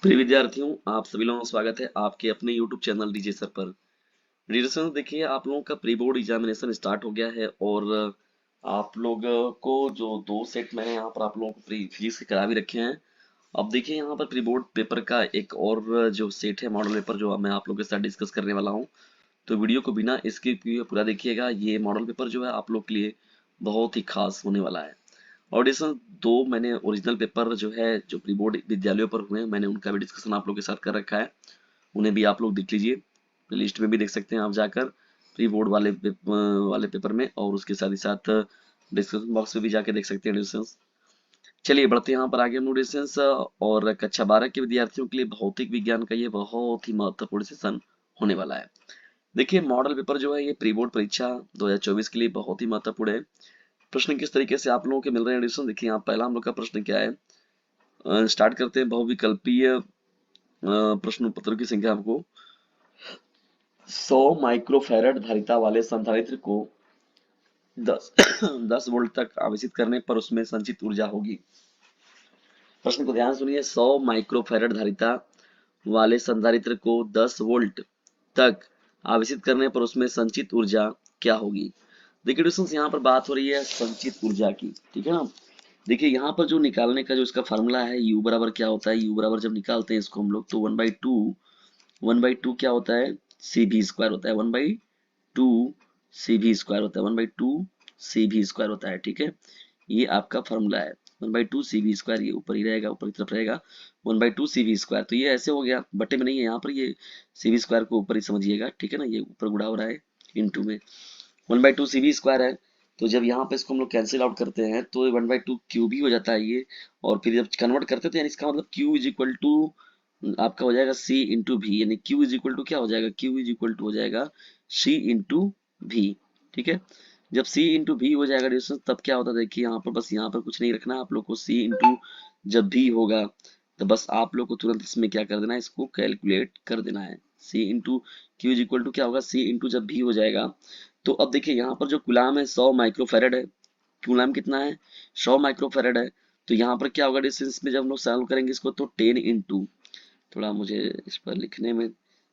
प्रिय विद्यार्थियों, आप सभी लोगों का स्वागत है आपके अपने YouTube चैनल डीजे सर पर। डियर स्टूडेंट्स, देखिए आप लोगों का प्री बोर्ड एग्जामिनेशन स्टार्ट हो गया है और आप लोग को जो दो सेट मैंने यहाँ पर आप लोगों को प्री फिजिक्स के करा भी रखे हैं। अब देखिए यहाँ पर प्री बोर्ड पेपर का एक और जो सेट है मॉडल पेपर जो मैं आप लोगों के साथ डिस्कस करने वाला हूँ। तो वीडियो को बिना स्किप किए पूरा देखिएगा। ये मॉडल पेपर जो है आप लोग के लिए बहुत ही खास होने वाला है। और डिस्कशन दो मैंने ओरिजिनल पेपर जो है जो प्री बोर्ड विद्यालयों पर हुए हैं मैंने उनका भी डिस्कशन आप लोग के साथ कर रखा है। उन्हें भी आप लोग देख लीजिए, प्लेलिस्ट में भी देख सकते हैं आप जाकर प्री बोर्ड वाले पेपर में, और उसके साथ ही साथ डिस्कशन बॉक्स में भी जाके देख सकते हैं डिस्कशन। चलिए बढ़ते हैं यहाँ पर आगे हम लोग डिस्कशन। और कक्षा 12 के विद्यार्थियों के लिए भौतिक विज्ञान का ये बहुत ही महत्वपूर्ण सेशन होने वाला है। देखिए मॉडल पेपर जो है ये प्री बोर्ड परीक्षा 2024 के लिए बहुत ही महत्वपूर्ण है। प्रश्न किस तरीके से आप लोगों के मिल रहे हैं एडिशन देखिए। यहाँ पहला हम लोग का प्रश्न क्या है, स्टार्ट करते हैं। बहुविकल्पीय प्रश्न पत्रों की संख्या हमको 100 माइक्रोफैरड धारिता वाले संधारित्र को 10 10 वोल्ट तक आवेशित करने पर उसमें संचित ऊर्जा होगी। प्रश्न को ध्यान सुनिए। 100 माइक्रोफैरड धारिता वाले संधारित्र को 10 वोल्ट तक आवेशित करने पर उसमें संचित ऊर्जा क्या होगी। देखिए दोस्तों यहाँ पर बात हो रही है संचित ऊर्जा की, ठीक है ना। देखिए यहाँ पर जो निकालने का जो इसका फार्मूला है U बराबर क्या होता है। U बराबर जब निकालते हैं इसको हम लोग तो 1/2 क्या होता है, सी भी स्क्वायर होता है। 1/2 सी भी स्क्वायर होता है। 1/2 सी भी स्क्वायर होता है, ठीक है। ये आपका फॉर्मूला है। 1/2 सी भी स्क्वायर, ये ऊपर ही रहेगा, ऊपर की तरफ रहेगा। 1/2 सी भी स्क्वायर, तो ये ऐसे हो गया, बटे में नहीं है यहाँ पर, ये सी भी स्क्वायर को ऊपर ही समझिएगा, ठीक है ना। ये ऊपर गुणा हो रहा है इंटू में 1/2 सी भी स्क्वायर है। तो जब यहाँ पे इसको हम लोग कैंसिल आउट करते हैं तो 1/2 क्यू भी हो जाता है ये। और फिर जब कन्वर्ट करते हैं तो यानी इसका मतलब क्यू इज इक्वल टू आपका हो जाएगा सी इंटू भी, यानी क्यू इज इक्वल टू क्या हो जाएगा, क्यू इज इक्वल टू हो जाएगा सी इंटू भी, ठीक है। जब सी इंटू भी हो जाएगा डिस्टेंस तब क्या होता है, देखिए यहाँ पर बस यहाँ पर कुछ नहीं रखना आप लोग को। सी इंटू जब भी होगा तो बस आप लोग को तुरंत इसमें क्या कर देना है, इसको कैलकुलेट कर देना है। C into Q is equal to क्या होगा, सी इंटू जब भी हो जाएगा। तो अब देखिए यहाँ पर जो कूलाम है 100 माइक्रोफेरेड है। कूलाम कितना है, 100 माइक्रोफेरेड है। तो यहाँ पर क्या होगा डिस्टेंस में जब हम लोग सॉल्व करेंगे इसको तो 10 इंटू, थोड़ा मुझे इस पर लिखने में,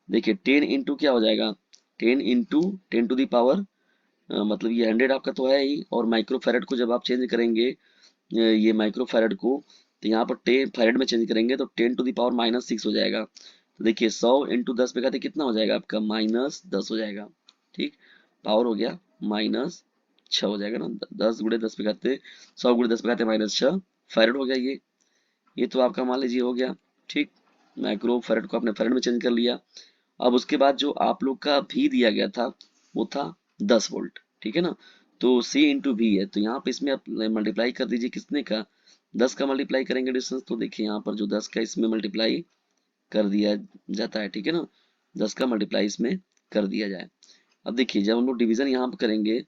देखिए 10 इंटू क्या हो जाएगा, 10 इंटू 10 टू दी पावर, मतलब ये 100 आपका तो है ही, और माइक्रोफेरेड को जब आप चेंज करेंगे ये माइक्रोफेरेड को, तो यहाँ पर 10 फेरेड में चेंज करेंगे तो 10 टू दी पावर -6 हो जाएगा। तो देखिए 100 इंटू 10 पे कहते कितना हो जाएगा आपका, -10 हो जाएगा, ठीक। पावर हो गया -6 हो जाएगा ना। 10 गुणे 10 पे कहते 100 गुणे 10 पे कहते -6 फेरेड हो गया ये तो आपका मान लीजिए हो गया, ठीक। माइक्रो फेरेड को आपने फेरेड में चेंज कर लिया। अब उसके बाद जो आप लोग का भी दिया गया था वो था 10 वोल्ट, ठीक है ना। तो C इंटू भी है तो यहाँ पे इसमें आप मल्टीप्लाई कर दीजिए कितने का, 10 का मल्टीप्लाई करेंगे डिस्टेंस, तो देखिए यहाँ पर जो 10 का इसमें मल्टीप्लाई कर दिया जाता है, ठीक है ना। 10 का मल्टीप्लाई इसमें कर दिया जाए। अब देखिए जब हम लोग डिवीजन यहाँ पर करेंगे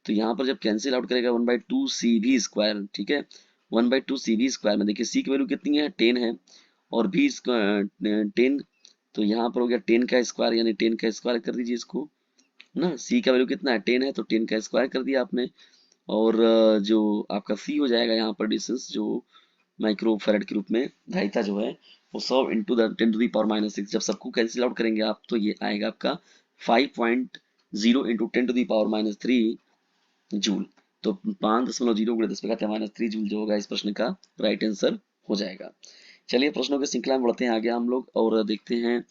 तो यहाँ पर जब कैंसिल आउट करेगा 1/2 सी भी स्क्वायर, ठीक है। 1/2 सी भी स्क्वायर में देखिए सी की वैल्यू कितनी है, 10 है, और भी 10, तो यहाँ पर हो गया 10 का स्क्वायर, यानी 10 का स्क्वायर कर दीजिए इसको ना। सी का वैल्यू कितना है, 10 है, तो 10 का स्क्वायर कर दिया आपने। और जो आपका सी हो जाएगा यहाँ पर डिस्टेंस जो माइक्रो फैराड के रूप में धारिता जो है वो 100 इंटू 10 टू दी पावर -6, जब सबको कैंसिल आउट करेंगे आप तो ये आएगा आपका 5.0 इंटू 10 टू दी पावर-3 जूल। तो 5.0 गुणे 10 पे कहते हैं -3 जूल जो होगा इस प्रश्न का राइट आंसर हो जाएगा। चलिए प्रश्नों की श्रृंखला में बढ़ते हैं आगे हम लोग और देखते हैं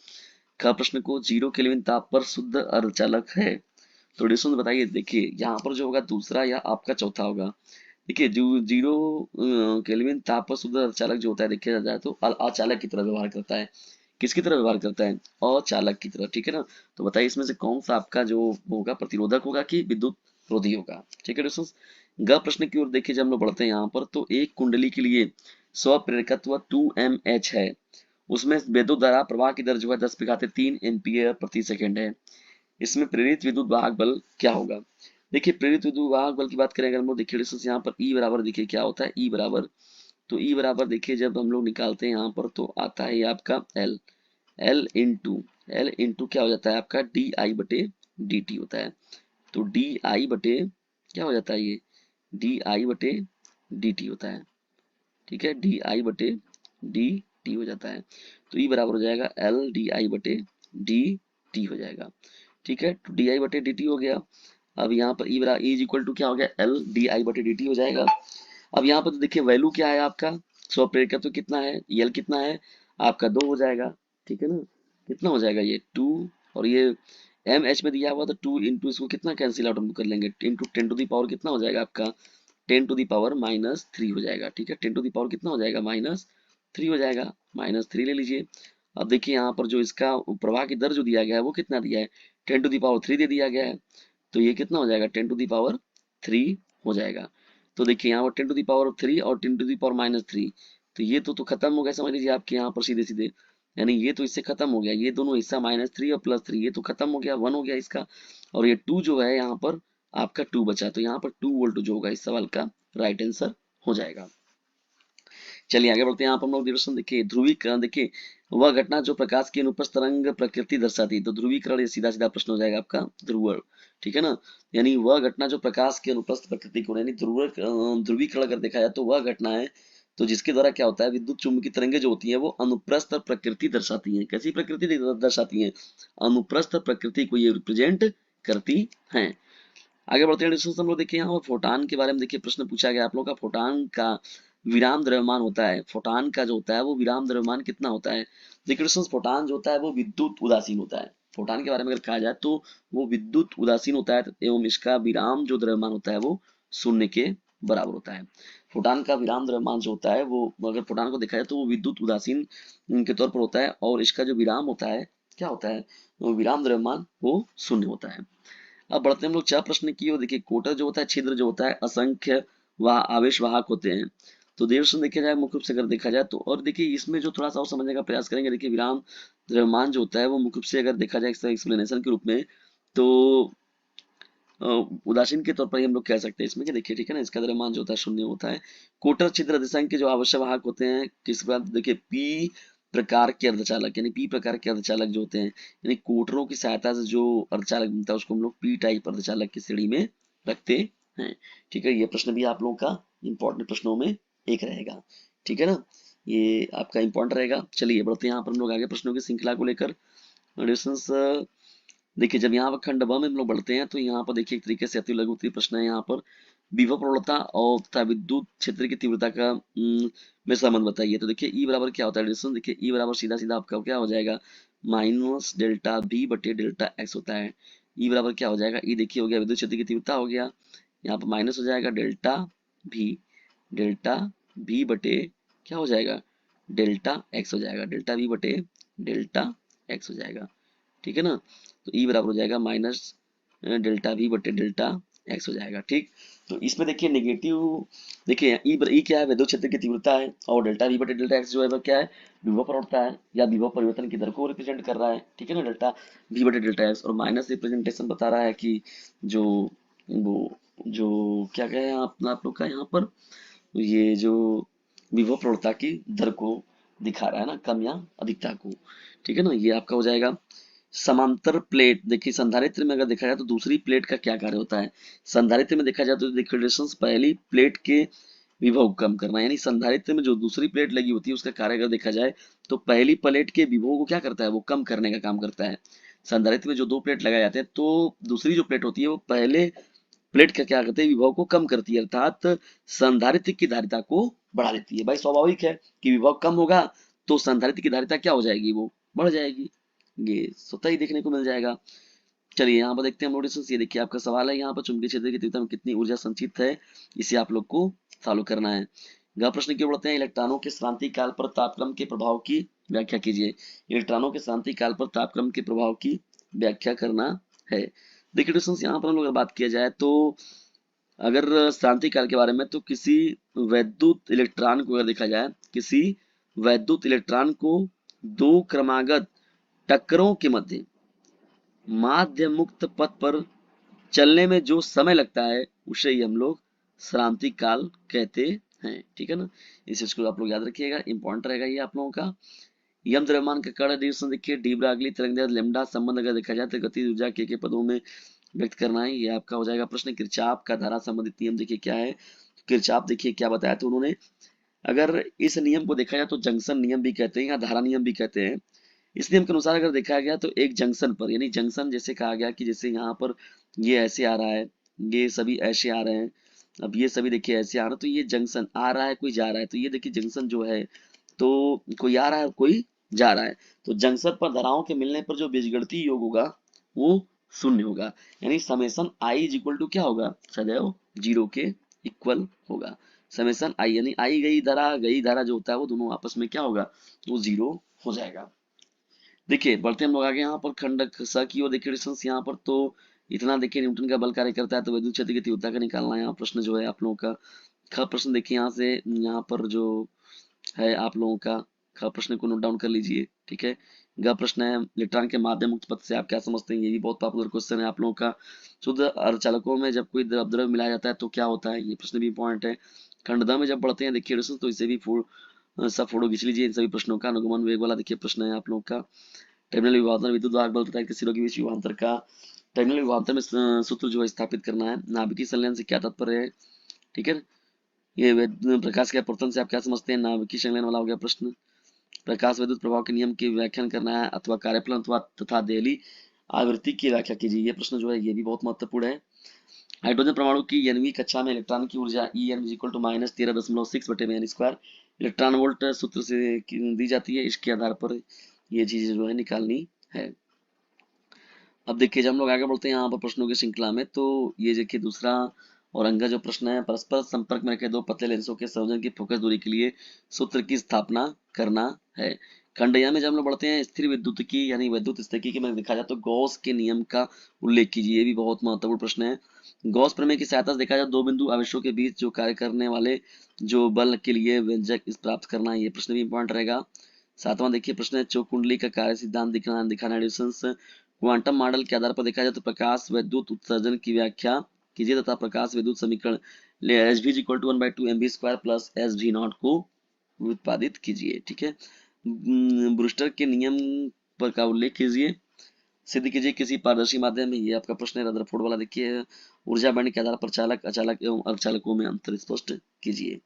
का प्रश्न को। 0 केल्विन ताप पर शुद्ध अर्धचालक है तो डिस्टेंस बताइए। देखिए यहाँ पर जो होगा दूसरा या आपका चौथा होगा। देखिए जो 0 केल्विन ताप पर शुद्ध अर्धचालक जो होता है देखिए जाए तो अचालक की तरह व्यवहार करता है। किसकी तरह व्यवहार करता है, अचालक की तरह, ठीक है ना। तो बताइए इसमें से कौन सा आपका जो होगा प्रतिरोधक होगा कि विद्युत रोधी होगा, ठीक है दोस्तों। ग प्रश्न की ओर देखिए जब हम लोग बढ़ते हैं यहाँ पर तो एक कुंडली के लिए स्वप्रेरकत्व 2mH है। उसमें विद्युत धारा प्रवाह की दर जो है 10⁻³ एम्पीयर प्रति सेकंड है। इसमें प्रेरित विद्युत वाहक बल क्या होगा। देखिए प्रेरित विद्युत वाहक बल की बात करें अगर हम लोग देखिए डिस्टेंस यहाँ पर ई बराबर, देखिए क्या होता है ई बराबर, तो ई बराबर देखिए जब हम लोग निकालते हैं यहाँ पर तो आता है ये आपका एल, एल इंटू क्या हो जाता है आपका डी आई बटे डी टी होता है। तो डी आई बटे क्या हो जाता है ये डी आई बटे डी टी होता है, ठीक है। डी आई बटे डी टी हो जाता है। तो ई बराबर हो जाएगा एल डी आई बटे डी टी हो जाएगा। ठीक है, तो डी आई बटे डी टी हो गया। अब यहाँ पर ई बराबर इज इक्वल टू क्या हो गया, एल डी आई बटे डी टी हो जाएगा। अब यहाँ पर तो देखिए वैल्यू क्या है आपका, स्व प्रेरकत्व तो कितना है, एल कितना है आपका 2 हो जाएगा। ठीक है ना, कितना हो जाएगा ये 2, और ये एम एच में दिया हुआ तो 2 इंटू इसको कितना कैंसिल आउट हम कर लेंगे, इंटू 10 टू दी पावर कितना हो जाएगा आपका 10 टू दी पावर -3 हो जाएगा। ठीक है, 10 टू दी पावर कितना हो जाएगा -3 हो जाएगा, -3 ले लीजिए। अब देखिए यहाँ पर जो इसका प्रवाह की दर जो दिया गया है वो कितना दिया है, 10 टू दी पावर 3 दे दिया गया है। तो ये कितना हो जाएगा 10 टू दी पावर 3 हो जाएगा। तो देखिए यहाँ पर 10 टू दी पावर 3 और 10 टू दी पावर -3, तो ये तो खत्म हो गया, समझ लीजिए आपके यहाँ पर सीधे सीधे, यानी ये तो इससे खत्म हो गया, ये दोनों हिस्सा -3 और +3 ये तो खत्म हो गया, 1 हो गया इसका। और ये 2 जो है यहाँ पर आपका 2 बचा, तो यहाँ पर 2 वोल्ट जो होगा इस सवाल का राइट आंसर हो जाएगा। चलिए आगे बढ़ते हैं। यहाँ पर हम लोग डिस्कशन देखिए, ध्रुवीकरण देखिए, वह घटना जो प्रकाश की अनुप्रस्थ तरंग प्रकृति दर्शाती है। तो ध्रुवीकरण ये सीधा सीधा प्रश्न हो जाएगा आपका ध्रुव। ठीक है ना, यानी वह घटना जो प्रकाश की अनुप्रस्थ प्रकृति को, यानी ध्रुवीकरण अगर देखा जाए तो वह घटना है तो जिसके द्वारा क्या होता है, विद्युत चुंबकीय तरंगे जो होती है वो अनुप्रस्थ प्रकृति दर्शाती है। कैसी प्रकृति दर्शाती है, अनुप्रस्थ प्रकृति को ये रिप्रेजेंट करती हैं। आगे बढ़ते हैं डिस्कशन हम लोग देखिए, यहाँ फोटान के बारे में देखिए प्रश्न पूछा गया आप लोग का, फोटान का विराम द्रव्यमान होता है, फोटान का जो होता है वो विराम द्रव्यमान कितना होता है। देखिए दोस्तों, फोटान जो होता है वो विद्युत उदासीन होता है। फोटान के बारे में अगर कहा जाए तो वो विद्युत उदासीन होता है एवं इसका विराम जो द्रव्यमान होता है वो 0 के बराबर होता है। फोटान का विराम द्रव्यमान जो होता है वो, अगर फोटान को देखा जाए तो वो विद्युत उदासीन के तौर पर होता है, और इसका जो विराम होता है क्या होता है, वो विराम द्रव्यमान वो 0 होता है। अब बढ़ते हैं हम लोग 4 प्रश्न की ओर। देखिए कोटर जो होता है, छिद्र जो होता है, असंख्य वह आवेश वाहक होते हैं। तो देर से देखा जाए, मुख्य रूप से अगर देखा जाए तो, और देखिए इसमें जो थोड़ा सा और समझने का प्रयास करेंगे, देखिए विराम द्रव्यमान जो होता है वो मुख्य रूप से अगर देखा जाए एक्सप्लेनेशन के रूप में, तो उदासीन के तौर पर ही हम लोग कह सकते हैं इसमें कि देखिए, ठीक है ना, इसका द्रव्यमान जो होता है 0 होता है। कोटर छिद्र अधिसंख्य के जो आवश्यक वाहक होते हैं, किस बात देखिए पी प्रकार के अर्धचालक, यानी पी प्रकार के अर्धचालक जो होते हैं, यानी कोटरों की सहायता से जो अर्धचालक बनता है उसको हम लोग पी टाइप अर्धचालक की श्रेणी में रखते हैं। ठीक है, ये प्रश्न भी आप लोगों का इंपॉर्टेंट प्रश्नों में एक रहेगा। ठीक है ना, ये आपका इंपॉर्टेंट रहेगा। चलिए बढ़ते हैं यहाँ पर हम लोग आगे प्रश्नों की श्रृंखला को लेकर। देखिए जब यहाँ पर खंड ब में हम लोग बढ़ते हैं तो यहाँ पर देखिए एक तरीके से अति लघु उत्तरीय प्रश्न है। यहाँ पर विभव प्रवणता और तथा विद्युत क्षेत्र की तीव्रता का में संबंध बताइए। तो देखिए ई बराबर क्या होता है डिस्टेंस, देखिए ई बराबर सीधा सीधा आपका क्या हो जाएगा, माइनस डेल्टा बी बटे डेल्टा एक्स होता है। ई बराबर क्या हो जाएगा, ई देखिए हो गया विद्युत क्षेत्र की तीव्रता हो गया, यहाँ पर माइनस हो जाएगा डेल्टा भी बटे क्या हो जाएगा, डेल्टा एक्स हो जाएगा, डेल्टा वी बटे डेल्टा एक्स हो जाएगा। ठीक है ना, तो ई बराबर हो जाएगा माइनस डेल्टा वी बटे डेल्टा एक्स हो जाएगा। ठीक, तो इसमें देखिए नेगेटिव, देखिए ई क्या है, विद्युत क्षेत्र की तीव्रता है, और डेल्टा वी बटे डेल्टा एक्स जो है वो क्या है, विभव प्रवणता है या विभव परिवर्तन की दर को रिप्रेजेंट कर रहा है। ठीक है ना, डेल्टा वी बटे डेल्टा एक्स, और माइनस रिप्रेजेंटेशन बता रहा है कि जो वो जो क्या कहे आप लोग का यहाँ पर, ये जो विभव प्रवणता की दर को दिखा रहा है ना, कम या अधिकता को। ठीक है ना, ये आपका हो जाएगा। समांतर प्लेट, देखिए संधारित्र में अगर देखा जाए तो दूसरी प्लेट का क्या कार्य होता है। संधारित्र में देखा जाए तो देखिए रेडिएशंस पहली प्लेट के विभव को कम करना, यानी संधारित्र में जो दूसरी प्लेट लगी होती है उसका कार्य अगर देखा जाए तो पहली प्लेट के विभव को क्या करता है, वो कम करने का काम करता है। संधारित्र में जो 2 प्लेट लगाए जाते हैं तो दूसरी जो प्लेट होती है वो पहले प्लेट का क्या करते हैं, विभव को कम करती है, अर्थात संधारित्र की धारिता को बढ़ा देती है। भाई स्वाभाविक है कि विभव कम होगा तो संधारित्र की धारिता क्या हो जाएगी, वो बढ़ जाएगी, ये स्वतः ही देखने को मिल जाएगा। चलिए यहाँ पर देखते हैं हम नोटिस, ये देखिए आपका सवाल है यहाँ पर, चुंबकीय क्षेत्र की तीव्रता में कितनी ऊर्जा संचित है, इसे आप लोग को सॉल्व करना है। ग प्रश्न की ओर बढ़ते हैं, इलेक्ट्रॉनों के शांति काल पर तापक्रम के प्रभाव की व्याख्या कीजिए। इलेक्ट्रॉनों के शांति काल पर तापक्रम के प्रभाव की व्याख्या करना है। देखिए दोस्तों यहाँ पर हम लोग अगर बात किया जाए तो अगर शांति काल के बारे में, तो किसी वैद्युत इलेक्ट्रॉन को अगर देखा जाए, किसी वैद्युत इलेक्ट्रॉन को 2 क्रमागत टक्करों के मध्य माध्य मुक्त पथ पर चलने में जो समय लगता है उसे ही हम लोग श्रांति काल कहते हैं। ठीक है ना, इस चीज को आप लोग याद रखिएगा, इंपॉर्टेंट रहेगा ये आप लोगों का। यम द्रव्यमान का कण डिस्टेंस देखिए, डी ब्रागली तरंग लेमडा संबंध अगर देखा जाए तो गति ऊर्जा के पदों में व्यक्त करना है, ये आपका हो जाएगा प्रश्न। किरचॉफ का धारा संबंधित नियम देखिए क्या है, किरचॉफ देखिए क्या बताया था उन्होंने, अगर इस नियम को देखा जाए तो जंक्शन नियम भी कहते हैं या धारा नियम भी कहते हैं। इस नियम के अनुसार अगर देखा गया तो एक जंक्शन पर, यानी जंक्शन जैसे कहा गया कि जैसे यहाँ पर ये ऐसे आ रहा है, ये सभी ऐसे आ रहे हैं, अब ये सभी देखिए ऐसे आ रहा है, तो ये जंक्शन आ रहा है, कोई जा रहा है, तो ये देखिए जंक्शन जो है, तो कोई आ रहा है कोई जा रहा है, तो जंक्शन पर धाराओं के मिलने पर जो बीजगणितीय योग होगा वो शून्य होगा। यानी summation I is equal to क्या होगा, सदैव जीरो के इक्वल होगा। समेशन आई यानी आई गई धारा जो होता है वो दोनों आपस में क्या होगा, वो जीरो हो जाएगा। देखिए बढ़ते हम लोग आगे, यहाँ पर खंडक स की ओर देखिए डिस्टेंस यहाँ पर तो इतना देखिए न्यूटन का बल कार्य करता है, तो विद्युत क्षेत्र की तीव्रता का निकालना है यहाँ प्रश्न जो है आप लोगों का। ख प्रश्न देखिए यहाँ से, यहाँ पर जो है आप लोगों का ख प्रश्न को नोट डाउन कर लीजिए, ठीक है। ग प्रश्न है इलेक्ट्रॉन के माध्यम मुक्त पथ से आप क्या समझते हैं, ये भी बहुत पॉपुलर क्वेश्चन है आप लोगों का। शुद्ध अर्धचालकों में जब कोई द्रव मिलाया जाता है तो क्या होता है, ये प्रश्न भी इंपॉर्टेंट है। खंड द में जब बढ़ते हैं देखिए डिस्टेंस, तो इसे भी सब फोटो खींच लीजिए इन सभी प्रश्नों का। अनुगमन वेग वाला देखिए प्रश्न है आप लोगों का। टर्मिनल विभवांतर विद्युत वाहक बल तथा सिरों के बीच विभवांतर का, टर्मिनल विभवांतर में सूत्र जो है स्थापित करना है। नाभिकीय संलयन से क्या तात्पर्य है, ठीक है। ये प्रकाश के अपवर्तन से आप क्या समझते हैं, नाभिकीय संलयन वाला हो गया प्रश्न। प्रकाश विद्युत प्रभाव के नियम की व्याख्यान करना है अथवा कार्यफलन अथवा तथा देहली आवृत्ति की व्याख्या कीजिए, ये प्रश्न जो है ये भी बहुत महत्वपूर्ण है। हाइड्रोजन परमाणु की 9वीं कक्षा में इलेक्ट्रॉन की ऊर्जा ई एन इक्वल टू -13.6 बटे में एन स्क्वायर इलेक्ट्रॉन वोल्ट सूत्र से दी जाती है। इसके आधार पर ये चीजें जो है निकालनी है। अब देखिए जब हम लोग आगे बढ़ते हैं यहाँ पर प्रश्नों की श्रृंखला में, तो ये देखिए दूसरा और अंगा जो प्रश्न है, परस्पर संपर्क में रखे दो पतले लेंसों के संयोजन की फोकस दूरी के लिए सूत्र की स्थापना करना है। खंड या में जब हम लोग बढ़ते हैं, स्थिर विद्युत की यानी विद्युत स्थिति की में देखा जाए तो गॉस के नियम का उल्लेख कीजिए, ये भी बहुत महत्वपूर्ण प्रश्न है। गॉस प्रमेय की सहायता से देखा जाए दो बिंदु आवेशों के बीच जो कार्य करने वाले जो बल के लिए व्यंजक इस प्राप्त करना है, ये प्रश्न भी इंपॉर्टेंट रहेगा। सातवां देखिए प्रश्न है चौक कुंडली का कार्य सिद्धांत दिखाना डिस्टेंस क्वांटम मॉडल के आधार पर देखा जाए तो प्रकाश विद्युत उत्सर्जन की व्याख्या कीजिए तथा प्रकाश विद्युत समीकरण एच भी equal to 1/2 mv square plus S भी नॉट को उत्पादित कीजिए, ठीक है। ब्रूस्टर के नियम पर का उल्लेख कीजिए, सिद्ध कीजिए किसी पारदर्शी माध्यम में, ये आपका प्रश्न है रदरफोर्ड वाला। देखिए ऊर्जा बैंड के आधार पर चालक अचालक एवं अर्धचालकों में अंतर स्पष्ट कीजिए।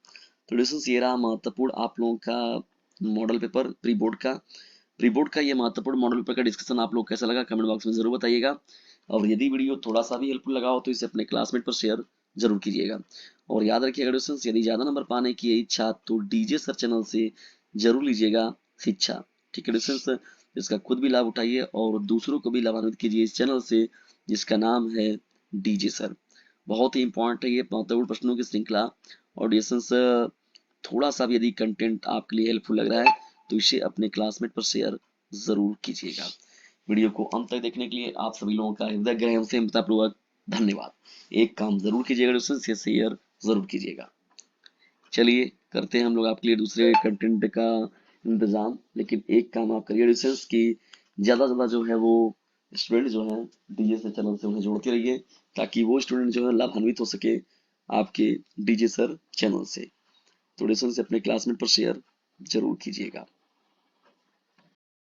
तो डिस्टेंस ये रहा महत्वपूर्ण आप लोगों का मॉडल पेपर प्री बोर्ड का। प्री बोर्ड का ये महत्वपूर्ण मॉडल पेपर का डिस्कशन आप लोग कैसा लगा कमेंट बॉक्स में जरूर बताइएगा। और यदि वीडियो थोड़ा सा भी हेल्पफुल लगा हो तो इसे अपने क्लासमेट पर शेयर जरूर कीजिएगा। और याद रखिएगा दोस्तों, यदि ज्यादा नंबर पाने की इच्छा तो डीजे सर चैनल से जरूर लीजिएगा शिक्षा, ठीक है दोस्तों। इसका खुद भी लाभ उठाइए और दूसरों को भी लाभान्वित कीजिए इस चैनल से जिसका नाम है डीजे सर। बहुत ही इंपॉर्टेंट है ये महत्वपूर्ण प्रश्नों की श्रृंखला। और डिस्टेंस थोड़ा सा भी यदि कंटेंट आपके लिए हेल्पफुल लग रहा है तो इसे अपने क्लासमेट पर शेयर जरूर कीजिएगा। वीडियो को अंत तक देखने के लिए आप सभी लोगों का हृदय ग्रहण से पूर्वक धन्यवाद। एक काम जरूर कीजिएगा दोस्तों, इसे शेयर जरूर कीजिएगा। चलिए करते हैं हम लोग आपके लिए दूसरे कंटेंट का इंतजाम, लेकिन एक काम आप करिए दोस्तों कि ज्यादा से ज्यादा जो है वो स्टूडेंट जो है डीजे सर चैनल से उन्हें जोड़ते रहिए ताकि वो स्टूडेंट जो है लाभान्वित हो सके आपके डीजे सर चैनल से। तो दोस्तों से अपने क्लासमेट पर शेयर जरूर कीजिएगा।